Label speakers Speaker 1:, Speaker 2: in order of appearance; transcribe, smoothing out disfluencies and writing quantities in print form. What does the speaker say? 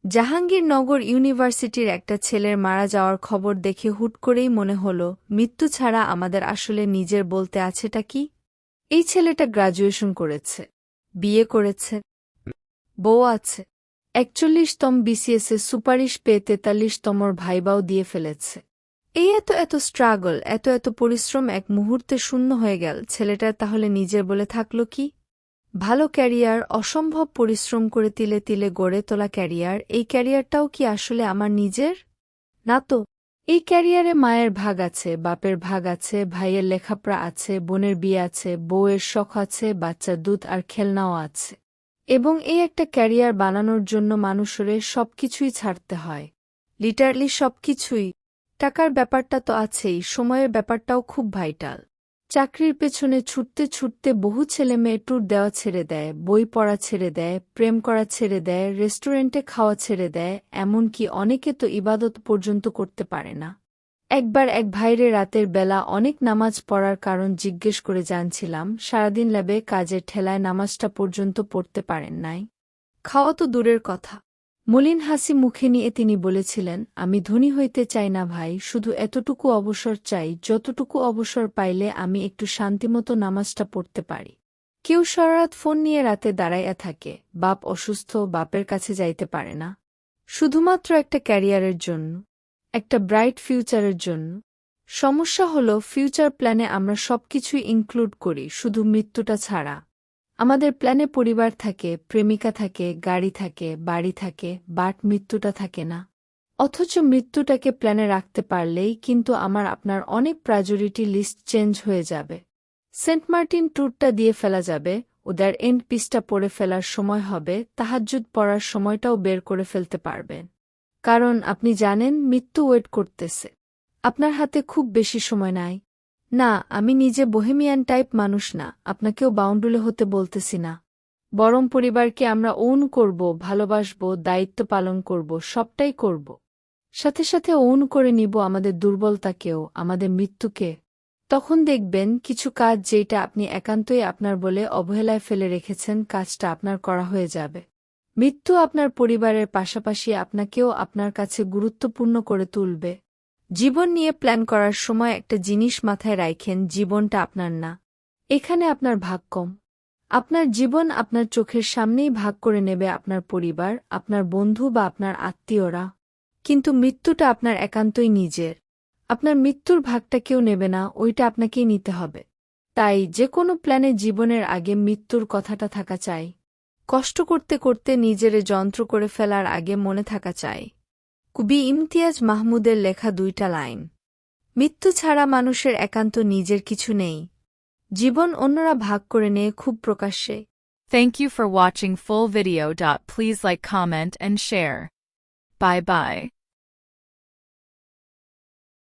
Speaker 1: জাহাঙ্গীরনগর ইউনিভার্সিটির একটা ছেলের মারা যাওয়ার খবর দেখে হুট করেই মনে হলো, মৃত্যু ছাড়া আমাদের আসলে নিজের বলতে আছেটা কি? এই ছেলেটা গ্র্যাজুয়েশন করেছে, বিয়ে করেছে, বউ আছে, ৪১তম বিসিএসে সুপারিশ পেয়ে ৪৩তমর ভাইবাও দিয়ে ফেলেছে। এই এত স্ট্রাগল, এত পরিশ্রম এক মুহূর্তে শূন্য হয়ে গেল। ছেলেটার তাহলে নিজের বলে থাকল কি? ভালো ক্যারিয়ার, অসম্ভব পরিশ্রম করে তিলে তিলে গড়ে তোলা ক্যারিয়ার, এই ক্যারিয়ারটাও কি আসলে আমার নিজের? না তো। এই ক্যারিয়ারে মায়ের ভাগ আছে, বাপের ভাগ আছে, ভাইয়ের লেখাপড়া আছে, বোনের বিয়ে আছে, বউয়ের শখ আছে, বাচ্চার দুধ আর খেলনাও আছে। এবং এই একটা ক্যারিয়ার বানানোর জন্য মানুষের সবকিছুই ছাড়তে হয়, লিটারলি সবকিছুই। টাকার ব্যাপারটা তো আছেই, সময়ের ব্যাপারটাও খুব ভাইটাল। চাকরির পেছনে ছুটতে ছুটতে বহু ছেলেমেয়ে ট্যুর দেওয়া ছেড়ে দেয়, বই পড়া ছেড়ে দেয়, প্রেম করা ছেড়ে দেয়, রেস্টুরেন্টে খাওয়া ছেড়ে দেয়, এমনকি অনেকে তো ইবাদত পর্যন্ত করতে পারে না। একবার এক ভাইরে রাতের বেলা অনেক নামাজ পড়ার কারণ জিজ্ঞেস করে জানছিলাম, সারাদিন ল্যাবে কাজের ঠেলায় নামাজটা পর্যন্ত পড়তে পারেন নাই। খাওয়া তো দূরের কথা। মলিন হাসি মুখে নিয়ে তিনি বলেছিলেন, আমি ধনী হইতে চাই না ভাই, শুধু এতটুকু অবসর চাই, যতটুকু অবসর পাইলে আমি একটু শান্তিমতো নামাজটা পড়তে পারি। কেউ সারারাত ফোন নিয়ে রাতে দাঁড়াইয়া থাকে, বাপ অসুস্থ, বাপের কাছে যাইতে পারে না, শুধুমাত্র একটা ক্যারিয়ারের জন্য, একটা ব্রাইট ফিউচারের জন্য। সমস্যা হলো, ফিউচার প্ল্যানে আমরা সবকিছুই ইনক্লুড করি, শুধু মৃত্যুটা ছাড়া। আমাদের প্ল্যানে পরিবার থাকে, প্রেমিকা থাকে, গাড়ি থাকে, বাড়ি থাকে, বাট মৃত্যুটা থাকে না। অথচ মৃত্যুটাকে প্ল্যানে রাখতে পারলেই কিন্তু আমার আপনার অনেক প্রায়োরিটি লিস্ট চেঞ্জ হয়ে যাবে। সেন্ট মার্টিন ট্যুরটা দিয়ে ফেলা যাবে, ওদের এন্ড পিসটা পড়ে ফেলার সময় হবে, তাহাজ্জুদ পড়ার সময়টাও বের করে ফেলতে পারবেন। কারণ আপনি জানেন মৃত্যু ওয়েট করতেছে। আপনার হাতে খুব বেশি সময় নাই। না, আমি নিজে বোহেমিয়ান টাইপ মানুষ না, আপনাকেও বাউন্ডুলে হতে বলতেছি না। বরং পরিবারকে আমরা ওন করব, ভালোবাসব, দায়িত্ব পালন করব, সবটাই করব। সাথে সাথে ওন করে নিব আমাদের দুর্বলতাকেও, আমাদের মৃত্যুকে। তখন দেখবেন কিছু কাজ যেটা আপনি একান্তই আপনার বলে অবহেলায় ফেলে রেখেছেন, কাজটা আপনার করা হয়ে যাবে। মৃত্যু আপনার পরিবারের পাশাপাশি আপনাকেও আপনার কাছে গুরুত্বপূর্ণ করে তুলবে। জীবন নিয়ে প্ল্যান করার সময় একটা জিনিস মাথায় রাখেন, জীবনটা আপনার না। এখানে আপনার ভাগ কম। আপনার জীবন আপনার চোখের সামনেই ভাগ করে নেবে আপনার পরিবার, আপনার বন্ধু বা আপনার আত্মীয়রা। কিন্তু মৃত্যুটা আপনার একান্তই নিজের। আপনার মৃত্যুর ভাগটা কেউ নেবে না, ওইটা আপনাকেই নিতে হবে। তাই যে কোনো প্ল্যানে জীবনের আগে মৃত্যুর কথাটা থাকা চাই। কষ্ট করতে করতে নিজেরে যন্ত্র করে ফেলার আগে মনে থাকা চাই। কবি ইমতিয়াজ মাহমুদের লেখা 2টা লাইন। মৃত্যু ছাড়া মানুষের একান্ত নিজের কিছু নেই। জীবন অন্যরা ভাগ করে নেয় খুব প্রকাশ্যে।
Speaker 2: Thank you for watching full video. Please like, comment and share. Bye bye.